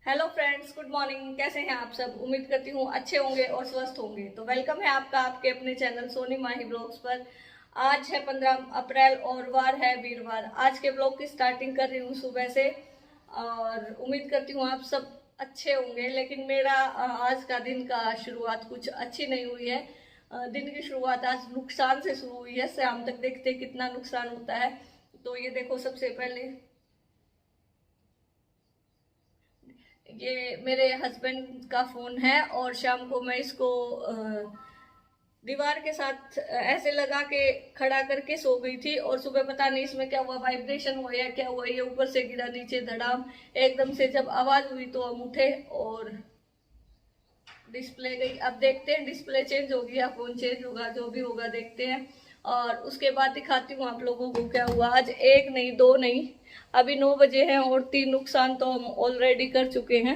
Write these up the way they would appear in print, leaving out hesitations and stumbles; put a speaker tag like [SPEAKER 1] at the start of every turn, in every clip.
[SPEAKER 1] Hello friends, good morning. कैसे हैं आप सब? उम्मीद करती हूँ अच्छे होंगे और स्वस्थ होंगे। तो वेलकम है आपका आपके अपने चैनल सोनी माही ब्लॉग्स पर। आज है 15 अप्रैल और वार है वीरवार। आज के ब्लॉग की स्टार्टिंग कर रही हूँ सुबह से और उम्मीद करती हूँ आप सब अच्छे होंगे। लेकिन मेरा आज का दिन का शुरुआत कुछ अच्छी नहीं हुई है। दिन की शुरुआत आज नुकसान से शुरू हुई है। शाम तक देखते कितना नुकसान होता है। तो ये देखो, सबसे पहले ये मेरे हस्बैंड का फोन है और शाम को मैं इसको दीवार के साथ ऐसे लगा के खड़ा करके सो गई थी और सुबह पता नहीं इसमें क्या हुआ, वाइब्रेशन हुआ या क्या हुआ, ये ऊपर से गिरा नीचे धड़ाम। एकदम से जब आवाज हुई तो हम उठे और डिस्प्ले गई। अब देखते हैं, डिस्प्ले चेंज होगी या फोन चेंज होगा, जो भी होगा देखते हैं। और उसके बाद दिखाती हूँ आप लोगों को क्या हुआ। आज एक नहीं, दो नहीं, अभी 9 बजे हैं और 3 नुकसान तो हम ऑलरेडी कर चुके हैं।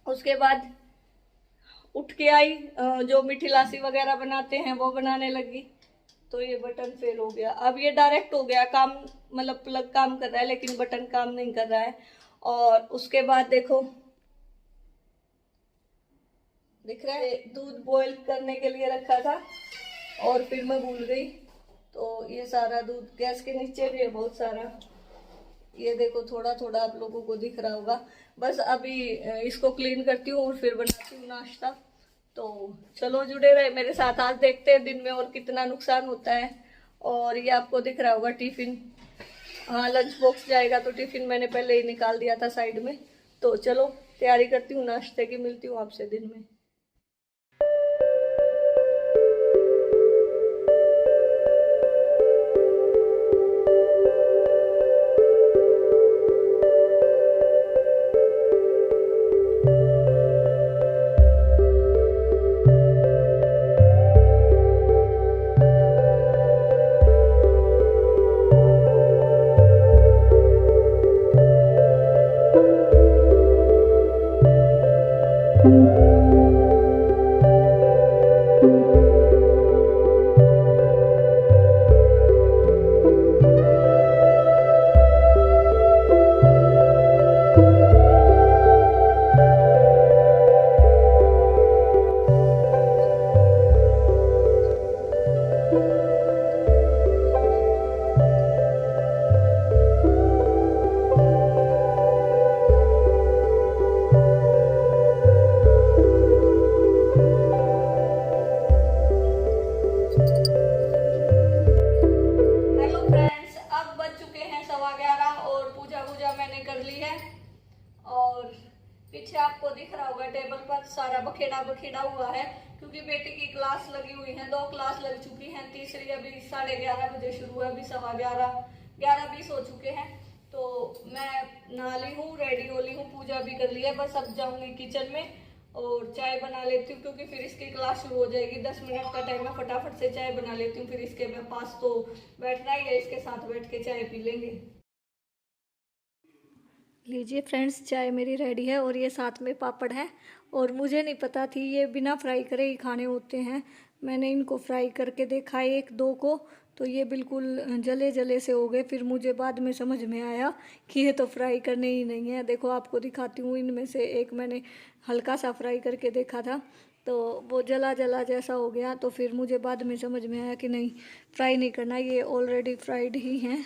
[SPEAKER 1] उसके बाद उठ के आई, जो मीठी लासी वगैरह बनाते हैं वो बनाने लगी। तो ये बटन फेल हो गया। अब ये डायरेक्ट हो गया काम, मतलब प्लग काम कर रहा है लेकिन बटन काम नहीं कर रहा है। और उसके बाद देखो, दिख रहा है, दूध बॉईल करने के लिए रखा था और फिर मैं भूल गई। तो ये सारा दूध गैस के नीचे भी है बहुत सारा। ये देखो, थोड़ा थोड़ा आप लोगों को दिख रहा होगा। बस अभी इसको क्लीन करती हूँ और फिर बनाती हूँ नाश्ता। तो चलो जुड़े रहे मेरे साथ। आज देखते हैं दिन में और कितना नुकसान होता है। और ये आपको दिख रहा होगा टिफिन, हाँ लंच बॉक्स जाएगा तो टिफिन मैंने पहले ही निकाल दिया था साइड में। तो चलो तैयारी करती हूँ नाश्ते की, मिलती हूँ आपसे दिन में। हेलो फ्रेंड्स, अब बज चुके हैं 11:15 और पूजा वूजा मैंने कर ली है। और पीछे आपको दिख रहा होगा टेबल पर सारा बखेड़ा बखेड़ा हुआ है, क्योंकि बेटी की क्लास लगी हुई है। 2 क्लास लग चुकी हैं, तीसरी अभी 11:30 बजे शुरू है, अभी 11:15, 11:20 हो चुके हैं। तो मैं नहा ली हूँ, रेडी हो ली हूँ, पूजा भी कर ली है। बस अब जाऊंगी किचन में और चाय बना लेती हूँ, क्योंकि फिर इसकी क्लास शुरू हो जाएगी। 10 मिनट का टाइम है, फटाफट से चाय बना लेती हूँ। फिर इसके पास तो बैठना ही है, इसके साथ बैठ के चाय पी लेंगे। लीजिए फ्रेंड्स, चाय मेरी रेडी है और ये साथ में पापड़ है। और मुझे नहीं पता थी ये बिना फ्राई करे ही खाने होते हैं। मैंने इनको फ्राई करके देखा एक दो को, तो ये बिल्कुल जले जले से हो गए। फिर मुझे बाद में समझ में आया कि ये तो फ्राई करने ही नहीं है। देखो आपको दिखाती हूँ, इनमें से एक मैंने हल्का सा फ्राई करके देखा था तो वो जला जला जैसा हो गया। तो फिर मुझे बाद में समझ में आया कि नहीं, फ्राई नहीं करना, ये ऑलरेडी फ्राइड ही हैं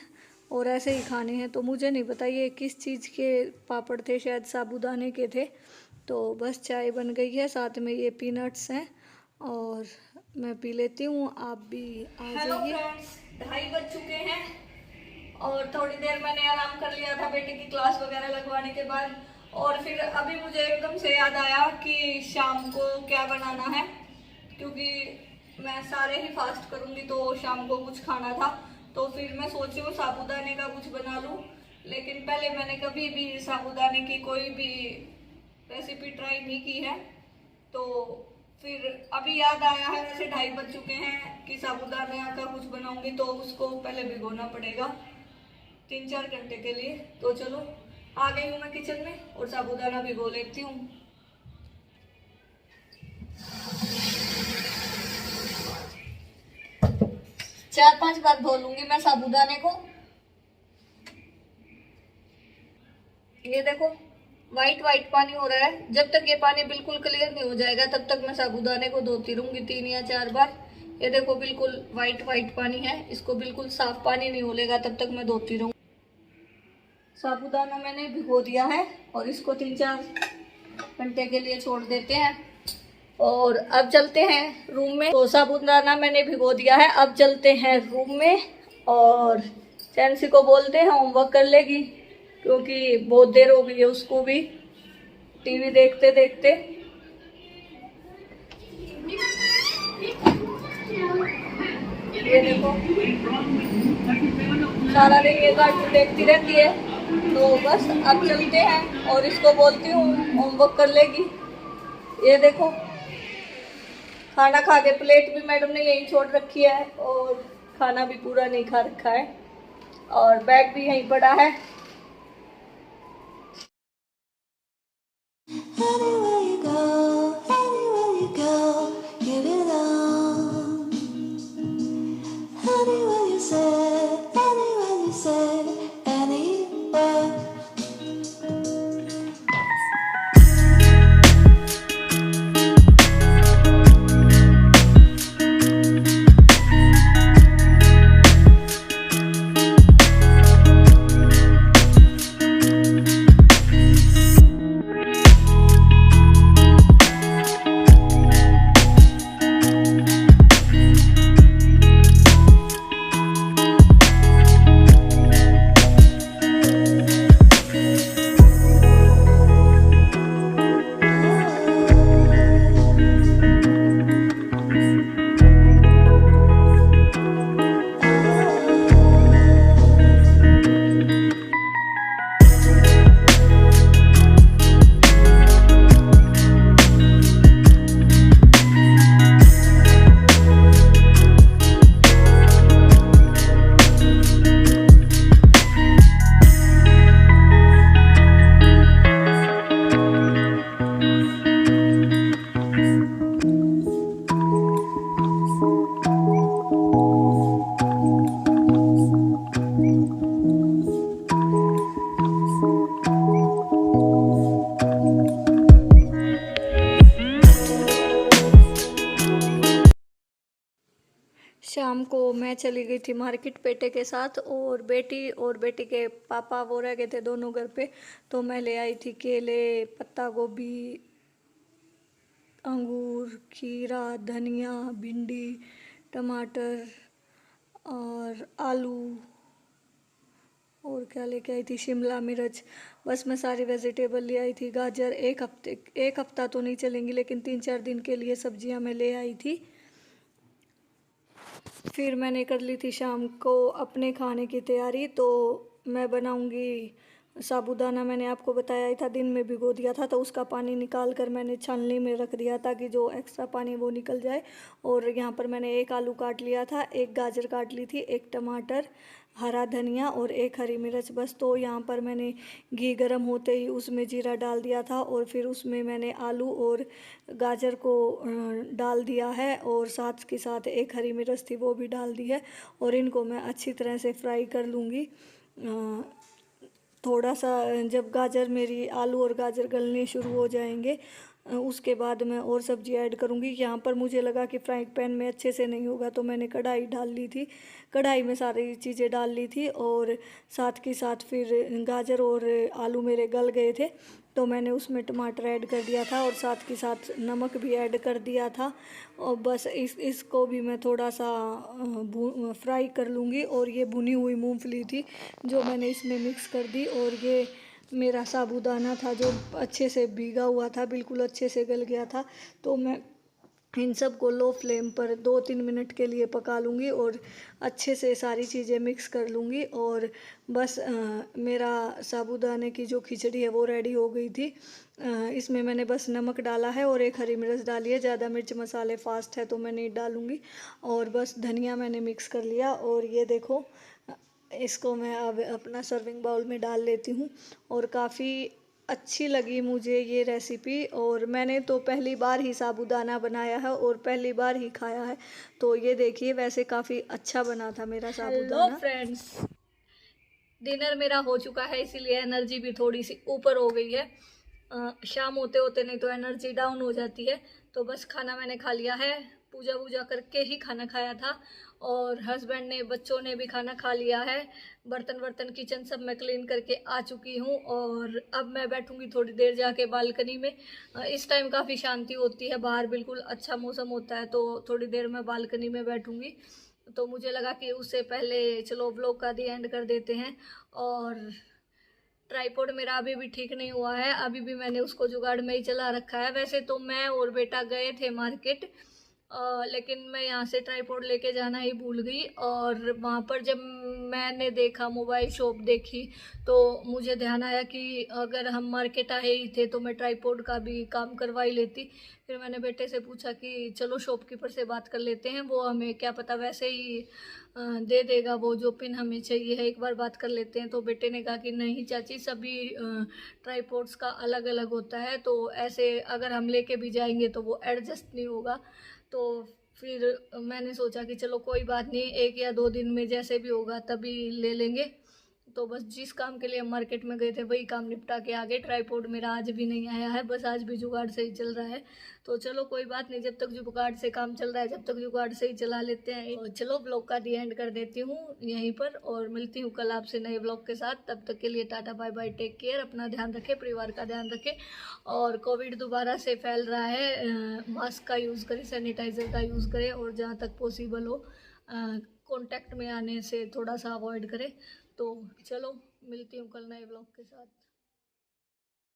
[SPEAKER 1] और ऐसे ही खाने हैं। तो मुझे नहीं पता ये किस चीज़ के पापड़ थे, शायद साबूदाने के थे। तो बस चाय बन गई है, साथ में ये पीनट्स हैं और मैं पी लेती हूँ, आप भी आ जाइए। हेलो फ्रेंड्स, 2:30 बज चुके हैं और थोड़ी देर मैंने आराम कर लिया था बेटी की क्लास वगैरह लगवाने के बाद। और फिर अभी मुझे एकदम से याद आया कि शाम को क्या बनाना है, क्योंकि मैं सारे ही फास्ट करूँगी तो शाम को कुछ खाना था। तो फिर मैं सोची हूँ साबूदाने का कुछ बना लूँ, लेकिन पहले मैंने कभी भी साबूदाने की कोई भी रेसिपी ट्राई नहीं की है। तो फिर अभी याद आया है, वैसे 2:30 बज चुके हैं, कि साबूदाने का कुछ बनाऊंगी तो उसको पहले भिगोना पड़ेगा 3-4 घंटे के लिए। तो चलो आ गई हूँ मैं किचन में और साबूदाना भिगो लेती हूँ। 4-5 बार धो लूंगी मैं साबूदाने को। ये देखो, वाइट वाइट पानी हो रहा है। जब तक ये पानी बिल्कुल क्लियर नहीं हो जाएगा तब तक मैं साबूदाने को धोती रहूंगी 3 या 4 बार। ये देखो बिल्कुल वाइट वाइट पानी है, इसको बिल्कुल साफ पानी नहीं होलेगा तब तक मैं धोती रहूंगी। साबूदाना मैंने भिगो दिया है और इसको 3-4 घंटे के लिए छोड़ देते हैं और अब चलते हैं रूम में। तो साबूदाना मैंने भिगो दिया है, अब चलते हैं रूम में और चैंसी को बोलते हैं होमवर्क कर लेगी क्योंकि बहुत देर हो गई है उसको भी टीवी देखते देखते। ये देखो सारा दिन ये कार्टून देखती रहती है। तो बस अब चलते हैं और इसको बोलती हूँ होमवर्क कर लेगी। ये देखो खाना खा के प्लेट भी मैडम ने यहीं छोड़ रखी है और खाना भी पूरा नहीं खा रखा है और बैग भी यहीं पड़ा है।
[SPEAKER 2] Anywhere you go, give it on. Anywhere you say, anywhere.
[SPEAKER 1] शाम को मैं चली गई थी मार्केट बेटे के साथ और बेटी के पापा वो रह गए थे दोनों घर पे। तो मैं ले आई थी केले, पत्ता गोभी, अंगूर, खीरा, धनिया, भिंडी, टमाटर और आलू और क्या लेके आई थी, शिमला मिर्च। बस मैं सारी वेजिटेबल ले आई थी। गाजर एक हफ्ता तो नहीं चलेंगी लेकिन 3-4 दिन के लिए सब्जियां मैं ले आई थी। फिर मैंने कर ली थी शाम को अपने खाने की तैयारी। तो मैं बनाऊंगी साबूदाना, मैंने आपको बताया ही था दिन में भिगो दिया था तो उसका पानी निकाल कर मैंने छाननी में रख दिया ताकि जो एक्स्ट्रा पानी वो निकल जाए। और यहाँ पर मैंने 1 आलू काट लिया था, 1 गाजर काट ली थी, 1 टमाटर, हरा धनिया और 1 हरी मिर्च। बस तो यहाँ पर मैंने घी गर्म होते ही उसमें जीरा डाल दिया था और फिर उसमें मैंने आलू और गाजर को डाल दिया है और साथ के साथ 1 हरी मिर्च थी वो भी डाल दी है और इनको मैं अच्छी तरह से फ्राई कर लूँगी। थोड़ा सा जब गाजर मेरी आलू और गाजर गलने शुरू हो जाएंगे उसके बाद मैं और सब्जी ऐड करूँगी। यहाँ पर मुझे लगा कि फ्राइंग पैन में अच्छे से नहीं होगा तो मैंने कढ़ाई डाल ली थी, कढ़ाई में सारी चीज़ें डाल ली थी और साथ के साथ फिर गाजर और आलू मेरे गल गए थे तो मैंने उसमें टमाटर ऐड कर दिया था और साथ के साथ नमक भी ऐड कर दिया था। और बस इसको भी मैं थोड़ा सा फ्राई कर लूँगी। और ये भुनी हुई मूंगफली थी जो मैंने इसमें मिक्स कर दी और ये मेरा साबूदाना था जो अच्छे से भीगा हुआ था, बिल्कुल अच्छे से गल गया था। तो मैं इन सब को लो फ्लेम पर 2-3 मिनट के लिए पका लूँगी और अच्छे से सारी चीज़ें मिक्स कर लूँगी। और बस मेरा साबूदाने की जो खिचड़ी है वो रेडी हो गई थी। इसमें मैंने बस नमक डाला है और 1 हरी मिर्च डाली है, ज़्यादा मिर्च मसाले फास्ट है तो मैं नहीं डालूँगी। और बस धनिया मैंने मिक्स कर लिया और ये देखो इसको मैं अब अपना सर्विंग बाउल में डाल लेती हूँ। और काफ़ी अच्छी लगी मुझे ये रेसिपी और मैंने तो पहली बार ही साबूदाना बनाया है और पहली बार ही खाया है। तो ये देखिए वैसे काफ़ी अच्छा बना था मेरा साबूदाना। हेलो फ्रेंड्स, डिनर मेरा हो चुका है इसीलिए एनर्जी भी थोड़ी सी ऊपर हो गई है। शाम होते होते नहीं तो एनर्जी डाउन हो जाती है। तो बस खाना मैंने खा लिया है, पूजा वूजा करके ही खाना खाया था, और हस्बैंड ने, बच्चों ने भी खाना खा लिया है। बर्तन वर्तन किचन सब मैं क्लीन करके आ चुकी हूँ, और अब मैं बैठूंगी थोड़ी देर जाके बालकनी में। इस टाइम काफ़ी शांति होती है, बाहर बिल्कुल अच्छा मौसम होता है, तो थोड़ी देर मैं बालकनी में बैठूंगी। तो मुझे लगा कि उससे पहले चलो व्लॉग का दी एंड कर देते हैं। और ट्राईपॉड मेरा अभी भी ठीक नहीं हुआ है, अभी भी मैंने उसको जुगाड़ में ही चला रखा है। वैसे तो मैं और बेटा गए थे मार्केट, लेकिन मैं यहाँ से ट्राईपॉड लेके जाना ही भूल गई। और वहाँ पर जब मैंने देखा, मोबाइल शॉप देखी, तो मुझे ध्यान आया कि अगर हम मार्केट आए ही थे तो मैं ट्राईपॉड का भी काम करवा ही लेती। फिर मैंने बेटे से पूछा कि चलो शॉपकीपर से बात कर लेते हैं, वो हमें क्या पता वैसे ही दे देगा वो जो पिन हमें चाहिए है, एक बार बात कर लेते हैं। तो बेटे ने कहा कि नहीं चाची, सभी ट्राईपॉड्स का अलग अलग होता है, तो ऐसे अगर हम लेके भी जाएंगे तो वो एडजस्ट नहीं होगा। तो फिर मैंने सोचा कि चलो कोई बात नहीं, 1 या 2 दिन में जैसे भी होगा तभी ले लेंगे। तो बस जिस काम के लिए हम मार्केट में गए थे वही काम निपटा के आ गए। ट्राईपॉड मेरा आज भी नहीं आया है, बस आज भी जुगाड़ से ही चल रहा है। तो चलो कोई बात नहीं, जब तक जुगाड़ से काम चल रहा है, जब तक जुगाड़ से ही चला लेते हैं। और चलो ब्लॉग का दी एंड कर देती हूँ यहीं पर, और मिलती हूँ कल आपसे नए ब्लॉग के साथ। तब तक के लिए tata bye bye, take care, अपना ध्यान रखें, परिवार का ध्यान रखें। और कोविड दोबारा से फैल रहा है, मास्क का यूज़ करें, सैनिटाइज़र का यूज़ करें, और जहाँ तक पॉसिबल हो कांटेक्ट में आने से थोड़ा सा अवॉइड करें। तो चलो मिलती हूँ कल नए ब्लॉग के साथ।